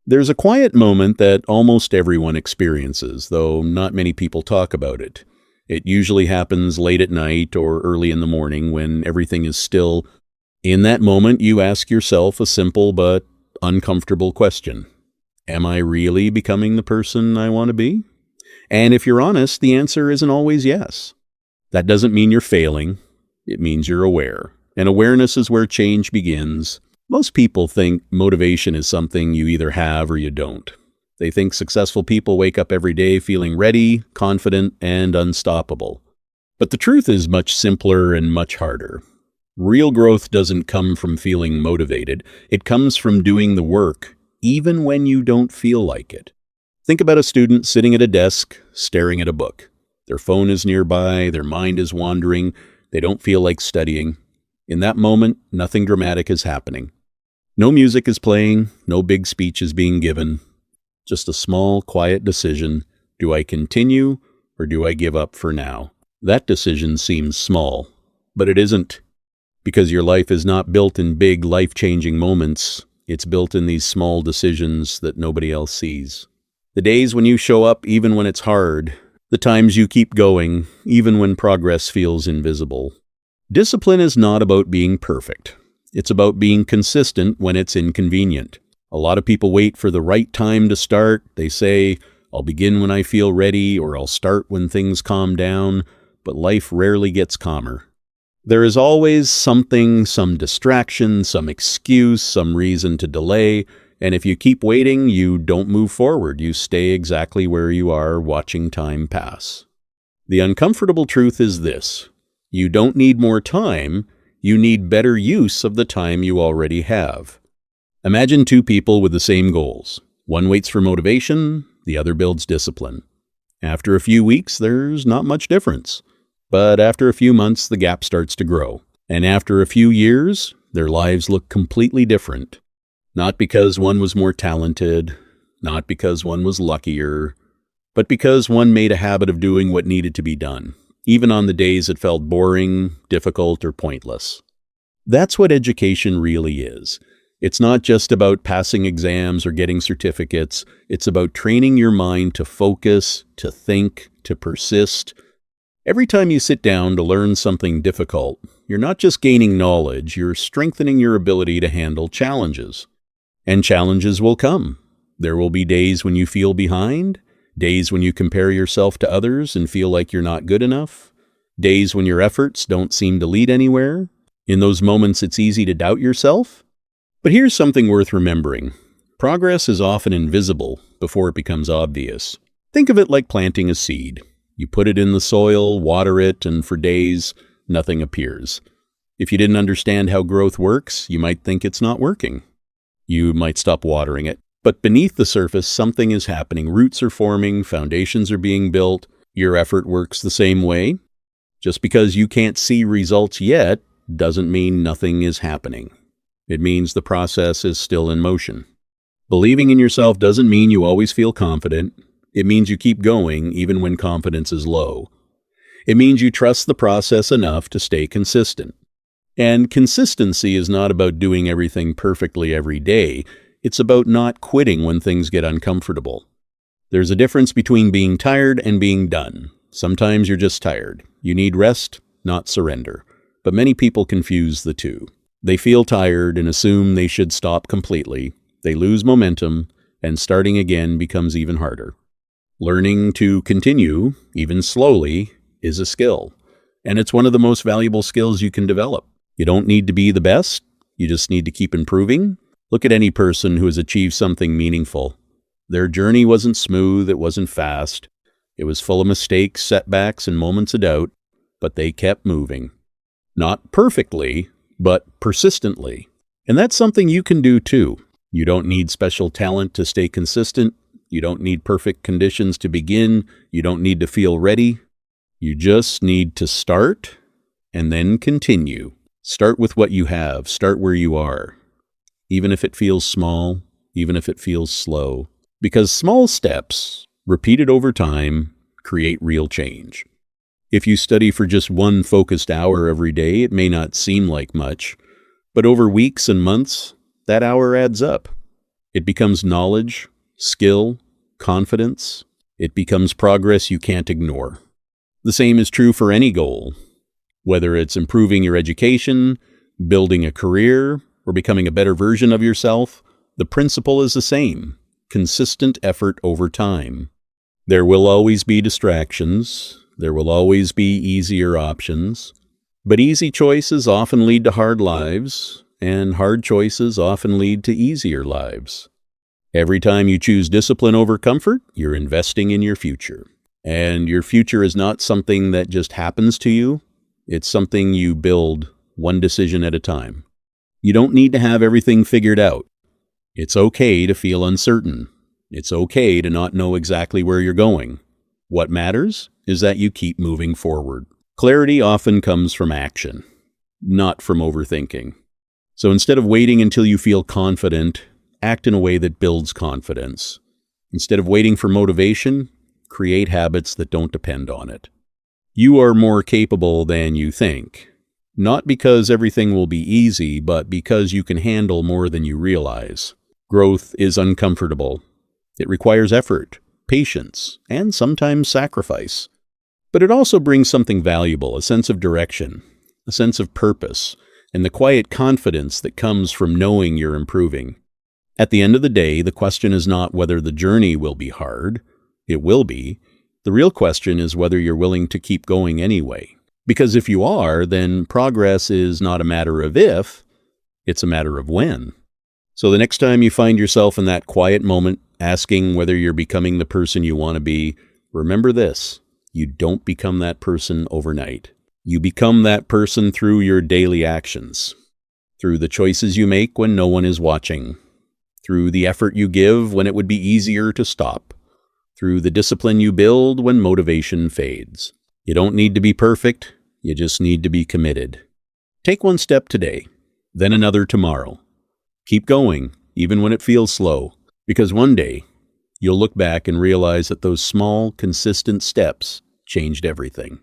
There's a quiet moment that almost everyone experiences, though not many people talk about it. It usually happens late at night or early in the morning when everything is still. In that moment, you ask yourself a simple but uncomfortable question. Am I really becoming the person I want to be? And if you're honest, the answer isn't always yes. That doesn't mean you're failing. It means you're aware. And awareness is where change begins. Most people think motivation is something you either have or you don't. They think successful people wake up every day feeling ready, confident, and unstoppable. But the truth is much simpler and much harder. Real growth doesn't come from feeling motivated. It comes from doing the work, even when you don't feel like it. Think about a student sitting at a desk, staring at a book. Their phone is nearby, their mind is wandering, they don't feel like studying. In that moment, nothing dramatic is happening. No music is playing, no big speech is being given. Just a small, quiet decision. Do I continue or do I give up for now? That decision seems small, but it isn't. Because your life is not built in big, life-changing moments. It's built in these small decisions that nobody else sees. The days when you show up even when it's hard. The times you keep going, even when progress feels invisible. Discipline is not about being perfect. It's about being consistent when it's inconvenient. A lot of people wait for the right time to start. They say, I'll begin when I feel ready, or I'll start when things calm down, but life rarely gets calmer. There is always something, some distraction, some excuse, some reason to delay, and if you keep waiting, you don't move forward. You stay exactly where you are, watching time pass. The uncomfortable truth is this: you don't need more time, you need better use of the time you already have. Imagine two people with the same goals. One waits for motivation, the other builds discipline. After a few weeks, there's not much difference. But after a few months, the gap starts to grow. And after a few years, their lives look completely different. Not because one was more talented, not because one was luckier, but because one made a habit of doing what needed to be done, even on the days it felt boring, difficult, or pointless. That's what education really is. It's not just about passing exams or getting certificates. It's about training your mind to focus, to think, to persist. Every time you sit down to learn something difficult, you're not just gaining knowledge, you're strengthening your ability to handle challenges. And challenges will come. There will be days when you feel behind, days when you compare yourself to others and feel like you're not good enough, days when your efforts don't seem to lead anywhere. In those moments, it's easy to doubt yourself. But here's something worth remembering. Progress is often invisible before it becomes obvious. Think of it like planting a seed. You put it in the soil, water it, and for days, nothing appears. If you didn't understand how growth works, you might think it's not working. You might stop watering it. But beneath the surface, something is happening. Roots are forming, foundations are being built. Your effort works the same way. Just because you can't see results yet doesn't mean nothing is happening. It means the process is still in motion. Believing in yourself doesn't mean you always feel confident. It means you keep going even when confidence is low. It means you trust the process enough to stay consistent. And consistency is not about doing everything perfectly every day. It's about not quitting when things get uncomfortable. There's a difference between being tired and being done. Sometimes you're just tired. You need rest, not surrender. But many people confuse the two. They feel tired and assume they should stop completely. They lose momentum, and starting again becomes even harder. Learning to continue, even slowly, is a skill. And it's one of the most valuable skills you can develop. You don't need to be the best. You just need to keep improving. Look at any person who has achieved something meaningful. Their journey wasn't smooth, it wasn't fast. It was full of mistakes, setbacks, and moments of doubt, but they kept moving. Not perfectly, but persistently. And that's something you can do too. You don't need special talent to stay consistent. You don't need perfect conditions to begin. You don't need to feel ready. You just need to start and then continue. Start with what you have. Start where you are. Even if it feels small, even if it feels slow. Because small steps, repeated over time, create real change. If you study for just one focused hour every day, it may not seem like much, but over weeks and months, that hour adds up. It becomes knowledge, skill, confidence. It becomes progress you can't ignore. The same is true for any goal. Whether it's improving your education, building a career, or becoming a better version of yourself, the principle is the same: consistent effort over time. There will always be distractions. There will always be easier options. But easy choices often lead to hard lives, and hard choices often lead to easier lives. Every time you choose discipline over comfort, you're investing in your future. And your future is not something that just happens to you. It's something you build one decision at a time. You don't need to have everything figured out. It's okay to feel uncertain. It's okay to not know exactly where you're going. What matters is that you keep moving forward. Clarity often comes from action, not from overthinking. So instead of waiting until you feel confident, act in a way that builds confidence. Instead of waiting for motivation, create habits that don't depend on it. You are more capable than you think. Not because everything will be easy, but because you can handle more than you realize. Growth is uncomfortable. It requires effort, patience, and sometimes sacrifice. But it also brings something valuable, a sense of direction, a sense of purpose, and the quiet confidence that comes from knowing you're improving. At the end of the day, the question is not whether the journey will be hard. It will be. The real question is whether you're willing to keep going anyway. Because if you are, then progress is not a matter of if, it's a matter of when. So the next time you find yourself in that quiet moment, asking whether you're becoming the person you want to be, remember this: you don't become that person overnight. You become that person through your daily actions, through the choices you make when no one is watching, through the effort you give when it would be easier to stop, through the discipline you build when motivation fades. You don't need to be perfect, you just need to be committed. Take one step today, then another tomorrow. Keep going, even when it feels slow, because one day you'll look back and realize that those small, consistent steps changed everything.